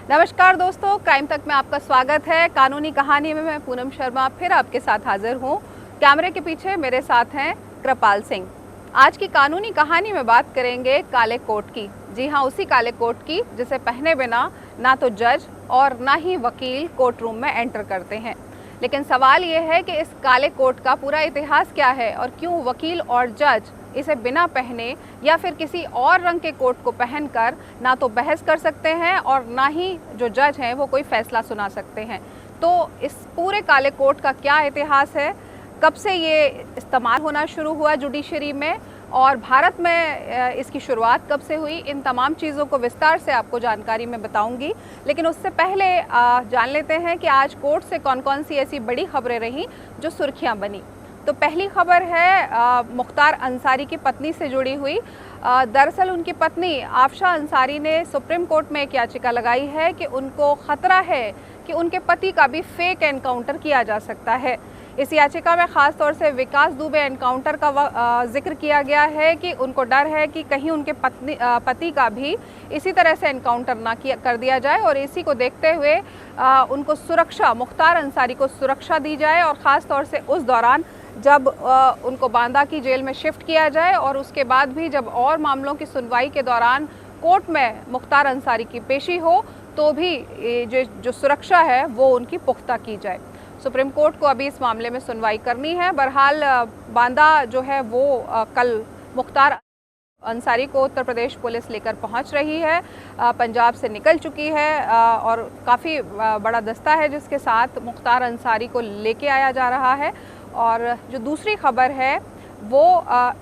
नमस्कार दोस्तों, क्राइम तक में आपका स्वागत है। कानूनी कहानी में मैं पूनम शर्मा फिर आपके साथ हाजिर हूँ। कैमरे के पीछे मेरे साथ हैं कृपाल सिंह। आज की कानूनी कहानी में बात करेंगे काले कोट की। जी हाँ, उसी काले कोट की जिसे पहने बिना ना तो जज और ना ही वकील कोर्ट रूम में एंटर करते हैं। लेकिन सवाल ये है कि इस काले कोट का पूरा इतिहास क्या है और क्यों वकील और जज इसे बिना पहने या फिर किसी और रंग के कोट को पहनकर ना तो बहस कर सकते हैं और ना ही जो जज हैं वो कोई फैसला सुना सकते हैं। तो इस पूरे काले कोट का क्या इतिहास है, कब से ये इस्तेमाल होना शुरू हुआ जुडिशरी में और भारत में इसकी शुरुआत कब से हुई, इन तमाम चीज़ों को विस्तार से आपको जानकारी मैं बताऊंगी। लेकिन उससे पहले जान लेते हैं कि आज कोर्ट से कौन कौन सी ऐसी बड़ी खबरें रहीं जो सुर्खियां बनी। तो पहली खबर है मुख्तार अंसारी की पत्नी से जुड़ी हुई। दरअसल उनकी पत्नी आफशा अंसारी ने सुप्रीम कोर्ट में एक याचिका लगाई है कि उनको खतरा है कि उनके पति का भी फेक एनकाउंटर किया जा सकता है। इस याचिका में ख़ास तौर से विकास दुबे एनकाउंटर का जिक्र किया गया है कि उनको डर है कि कहीं उनके पति का भी इसी तरह से एनकाउंटर ना कर दिया जाए और इसी को देखते हुए उनको सुरक्षा, मुख्तार अंसारी को सुरक्षा दी जाए और ख़ास तौर से उस दौरान जब उनको बांदा की जेल में शिफ्ट किया जाए और उसके बाद भी जब और मामलों की सुनवाई के दौरान कोर्ट में मुख्तार अंसारी की पेशी हो तो भी जो सुरक्षा है वो उनकी पुख्ता की जाए। सुप्रीम कोर्ट को अभी इस मामले में सुनवाई करनी है। बहरहाल बांदा जो है वो कल मुख्तार अंसारी को उत्तर प्रदेश पुलिस लेकर पहुंच रही है, पंजाब से निकल चुकी है और काफ़ी बड़ा दस्ता है जिसके साथ मुख्तार अंसारी को लेके आया जा रहा है। और जो दूसरी खबर है वो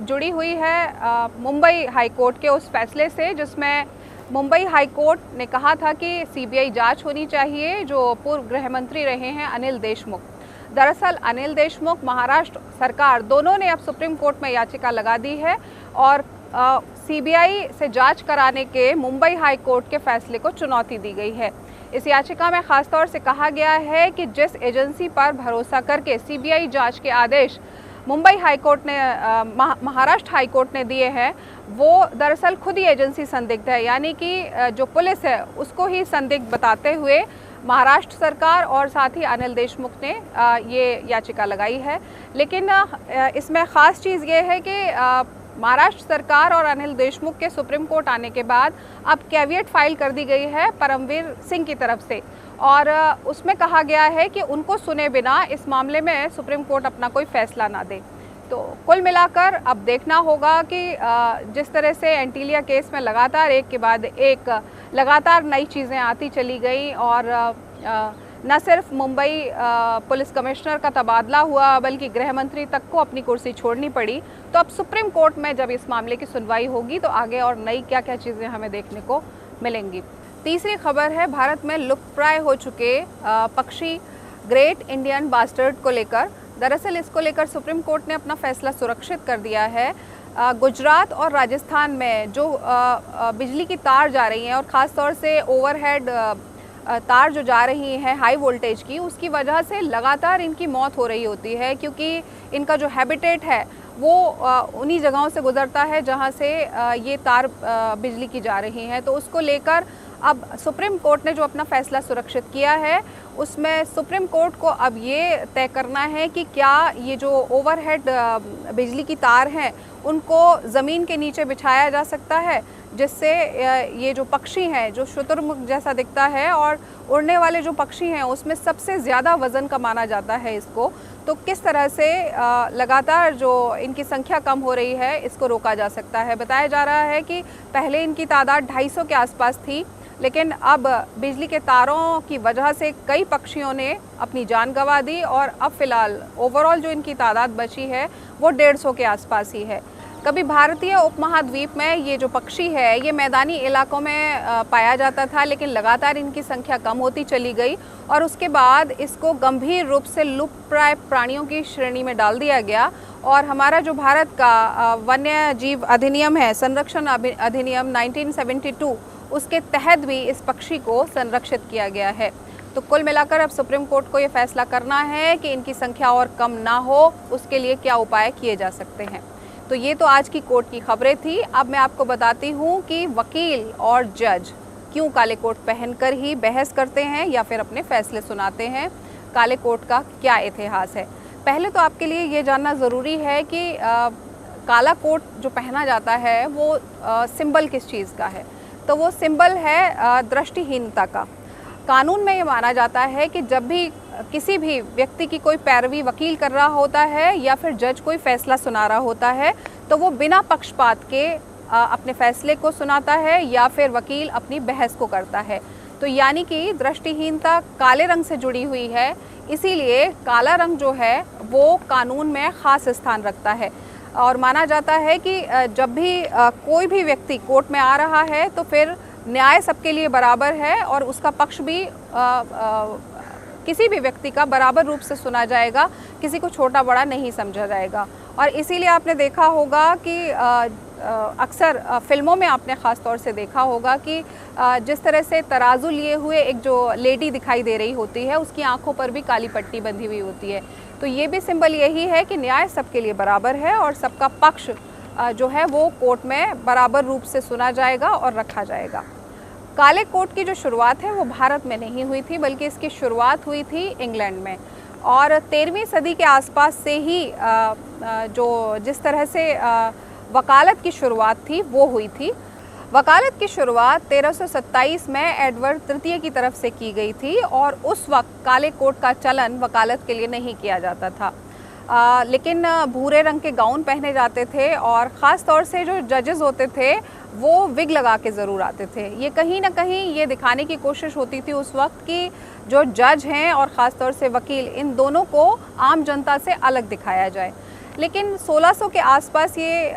जुड़ी हुई है मुंबई हाई कोर्ट के उस फैसले से जिसमें मुंबई हाई कोर्ट ने कहा था कि सीबीआई जांच होनी चाहिए जो पूर्व गृह मंत्री रहे हैं अनिल देशमुख। दरअसल अनिल देशमुख, महाराष्ट्र सरकार दोनों ने अब सुप्रीम कोर्ट में याचिका लगा दी है और सीबीआई से जांच कराने के मुंबई हाई कोर्ट के फैसले को चुनौती दी गई है। इस याचिका में खास तौर से कहा गया है कि जिस एजेंसी पर भरोसा करके सीबीआई जांच के आदेश मुंबई हाई कोर्ट ने महाराष्ट्र हाई कोर्ट ने दिए हैं वो दरअसल खुद ही एजेंसी संदिग्ध है, यानी कि जो पुलिस है उसको ही संदिग्ध बताते हुए महाराष्ट्र सरकार और साथ ही अनिल देशमुख ने ये याचिका लगाई है। लेकिन इसमें ख़ास चीज़ ये है कि महाराष्ट्र सरकार और अनिल देशमुख के सुप्रीम कोर्ट आने के बाद अब कैविएट फाइल कर दी गई है परमवीर सिंह की तरफ से और उसमें कहा गया है कि उनको सुने बिना इस मामले में सुप्रीम कोर्ट अपना कोई फैसला ना दे। तो कुल मिलाकर अब देखना होगा कि जिस तरह से एंटीलिया केस में लगातार एक के बाद एक लगातार नई चीज़ें आती चली गई और न सिर्फ मुंबई पुलिस कमिश्नर का तबादला हुआ बल्कि गृह मंत्री तक को अपनी कुर्सी छोड़नी पड़ी। तो अब सुप्रीम कोर्ट में जब इस मामले की सुनवाई होगी तो आगे और नई क्या क्या चीज़ें हमें देखने को मिलेंगी। तीसरी खबर है भारत में लुप्तप्राय हो चुके पक्षी ग्रेट इंडियन बास्टर्ड को लेकर। दरअसल इसको लेकर सुप्रीम कोर्ट ने अपना फैसला सुरक्षित कर दिया है। गुजरात और राजस्थान में जो बिजली की तार जा रही हैं और ख़ास तौर से ओवरहेड तार जो जा रही हैं हाई वोल्टेज की, उसकी वजह से लगातार इनकी मौत हो रही होती है क्योंकि इनका जो हैबिटेट है वो उन्हीं जगहों से गुजरता है जहां से ये तार बिजली की जा रही हैं। तो उसको लेकर अब सुप्रीम कोर्ट ने जो अपना फैसला सुरक्षित किया है उसमें सुप्रीम कोर्ट को अब ये तय करना है कि क्या ये जो ओवरहेड बिजली की तार हैं उनको ज़मीन के नीचे बिछाया जा सकता है जिससे ये जो पक्षी हैं जो शुतुरमुर्ग जैसा दिखता है और उड़ने वाले जो पक्षी हैं उसमें सबसे ज़्यादा वज़न का माना जाता है इसको, तो किस तरह से लगातार जो इनकी संख्या कम हो रही है इसको रोका जा सकता है। बताया जा रहा है कि पहले इनकी तादाद 250 के आसपास थी लेकिन अब बिजली के तारों की वजह से कई पक्षियों ने अपनी जान गंवा दी और अब फ़िलहाल ओवरऑल जो इनकी तादाद बची है वो 150 के आसपास ही है। कभी भारतीय उपमहाद्वीप में ये जो पक्षी है ये मैदानी इलाकों में पाया जाता था लेकिन लगातार इनकी संख्या कम होती चली गई और उसके बाद इसको गंभीर रूप से लुप्तप्राय प्राणियों की श्रेणी में डाल दिया गया और हमारा जो भारत का वन्य जीव अधिनियम है, संरक्षण अधिनियम 1972, उसके तहत भी इस पक्षी को संरक्षित किया गया है। तो कुल मिलाकर अब सुप्रीम कोर्ट को ये फैसला करना है कि इनकी संख्या और कम ना हो, उसके लिए क्या उपाय किए जा सकते हैं। तो ये तो आज की कोर्ट की खबरें थी। अब मैं आपको बताती हूँ कि वकील और जज क्यों काले कोट पहनकर ही बहस करते हैं या फिर अपने फैसले सुनाते हैं, काले कोट का क्या इतिहास है। पहले तो आपके लिए ये जानना ज़रूरी है कि काला कोट जो पहना जाता है वो सिंबल किस चीज़ का है। तो वो सिंबल है दृष्टिहीनता का। कानून में ये माना जाता है कि जब भी किसी भी व्यक्ति की कोई पैरवी वकील कर रहा होता है या फिर जज कोई फैसला सुना रहा होता है, तो वो बिना पक्षपात के अपने फैसले को सुनाता है या फिर वकील अपनी बहस को करता है। तो यानी कि दृष्टिहीनता काले रंग से जुड़ी हुई है, इसीलिए काला रंग जो है वो कानून में ख़ास स्थान रखता है। और माना जाता है कि जब भी कोई भी व्यक्ति कोर्ट में आ रहा है तो फिर न्याय सबके लिए बराबर है और उसका पक्ष भी किसी भी व्यक्ति का बराबर रूप से सुना जाएगा, किसी को छोटा बड़ा नहीं समझा जाएगा। और इसीलिए आपने देखा होगा कि अक्सर फिल्मों में आपने ख़ास तौर से देखा होगा कि जिस तरह से तराजू लिए हुए एक जो लेडी दिखाई दे रही होती है, उसकी आंखों पर भी काली पट्टी बंधी हुई होती है। तो ये भी सिंबल यही है कि न्याय सबके लिए बराबर है और सबका पक्ष जो है वो कोर्ट में बराबर रूप से सुना जाएगा और रखा जाएगा। काले कोट की जो शुरुआत है वो भारत में नहीं हुई थी, बल्कि इसकी शुरुआत हुई थी इंग्लैंड में। और 13वीं सदी के आसपास से ही जिस तरह से वकालत की शुरुआत थी वो हुई थी। वकालत की शुरुआत 1327 में एडवर्ड तृतीय की तरफ से की गई थी और उस वक्त काले कोट का चलन वकालत के लिए नहीं किया जाता था। लेकिन भूरे रंग के गाउन पहने जाते थे और ख़ास तौर से जो जजेस होते थे वो विग लगा के ज़रूर आते थे। ये कहीं ना कहीं ये दिखाने की कोशिश होती थी उस वक्त कि जो जज हैं और ख़ास तौर से वकील, इन दोनों को आम जनता से अलग दिखाया जाए। लेकिन 1600 के आसपास ये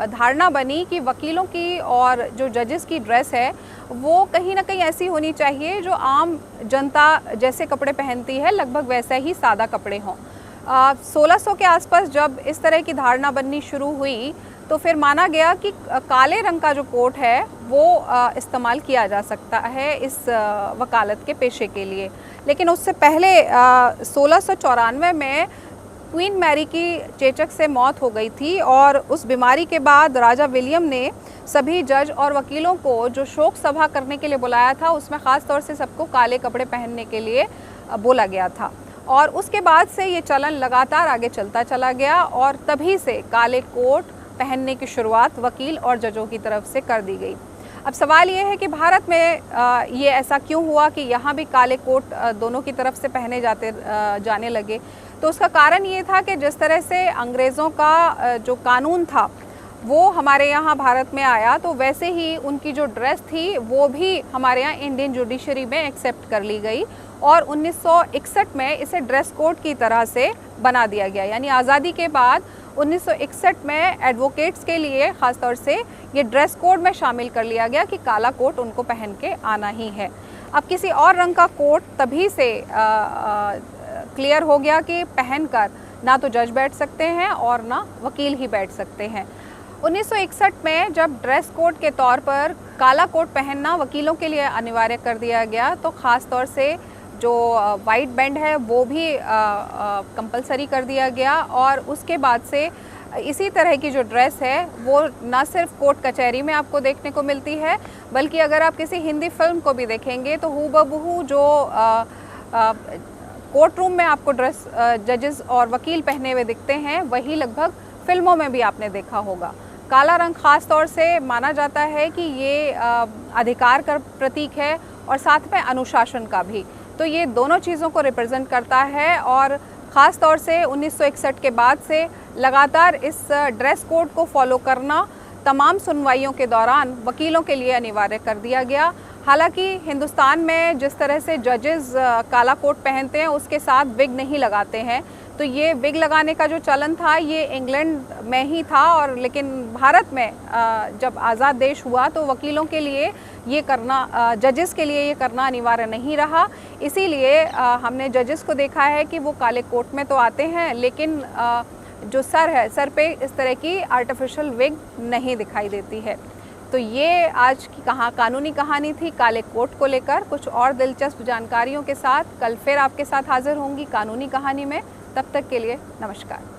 धारणा बनी कि वकीलों की और जो जजेस की ड्रेस है वो कहीं ना कहीं ऐसी होनी चाहिए जो आम जनता जैसे कपड़े पहनती है लगभग वैसे ही सादा कपड़े हों। 1600 के आसपास जब इस तरह की धारणा बननी शुरू हुई तो फिर माना गया कि काले रंग का जो कोट है वो इस्तेमाल किया जा सकता है इस वकालत के पेशे के लिए। लेकिन उससे पहले 1694 में क्वीन मैरी की चेचक से मौत हो गई थी और उस बीमारी के बाद राजा विलियम ने सभी जज और वकीलों को जो शोक सभा करने के लिए बुलाया था, उसमें ख़ास तौर से सबको काले कपड़े पहनने के लिए बोला गया था। और उसके बाद से ये चलन लगातार आगे चलता चला गया और तभी से काले कोट पहनने की शुरुआत वकील और जजों की तरफ से कर दी गई। अब सवाल ये है कि भारत में ये ऐसा क्यों हुआ कि यहाँ भी काले कोट दोनों की तरफ से पहने जाने लगे। तो उसका कारण ये था कि जिस तरह से अंग्रेज़ों का जो कानून था वो हमारे यहाँ भारत में आया, तो वैसे ही उनकी जो ड्रेस थी वो भी हमारे यहाँ इंडियन जुडिशरी में एक्सेप्ट कर ली गई और 1961 में इसे ड्रेस कोड की तरह से बना दिया गया। यानी आज़ादी के बाद 1961 में एडवोकेट्स के लिए ख़ास तौर से ये ड्रेस कोड में शामिल कर लिया गया कि काला कोट उनको पहन के आना ही है। अब किसी और रंग का कोट तभी से क्लियर हो गया कि पहनकर ना तो जज बैठ सकते हैं और ना वकील ही बैठ सकते हैं। 1961 में जब ड्रेस कोड के तौर पर काला कोट पहनना वकीलों के लिए अनिवार्य कर दिया गया, तो ख़ास तौर से जो वाइट बैंड है वो भी कंपलसरी कर दिया गया और उसके बाद से इसी तरह की जो ड्रेस है वो ना सिर्फ कोर्ट कचहरी में आपको देखने को मिलती है, बल्कि अगर आप किसी हिंदी फिल्म को भी देखेंगे तो हूबहू जो कोर्ट रूम में आपको ड्रेस जजेस और वकील पहने हुए दिखते हैं वही लगभग फिल्मों में भी आपने देखा होगा। काला रंग ख़ास तौर से माना जाता है कि ये अधिकार का प्रतीक है और साथ में अनुशासन का भी। तो ये दोनों चीज़ों को रिप्रेजेंट करता है और ख़ास तौर से 1961 के बाद से लगातार इस ड्रेस कोड को फॉलो करना तमाम सुनवाइयों के दौरान वकीलों के लिए अनिवार्य कर दिया गया। हालांकि हिंदुस्तान में जिस तरह से जजेस काला कोट पहनते हैं उसके साथ विग नहीं लगाते हैं, तो ये विग लगाने का जो चलन था ये इंग्लैंड में ही था और लेकिन भारत में जब आज़ाद देश हुआ तो वकीलों के लिए ये करना, जजेस के लिए ये करना अनिवार्य नहीं रहा। इसीलिए हमने जजेस को देखा है कि वो काले कोट में तो आते हैं लेकिन जो सर है, सर पे इस तरह की आर्टिफिशियल विग नहीं दिखाई देती है। तो ये आज की कानूनी कहानी थी काले कोट को लेकर। कुछ और दिलचस्प जानकारियों के साथ कल फिर आपके साथ हाजिर होंगी कानूनी कहानी में। तब तक के लिए नमस्कार।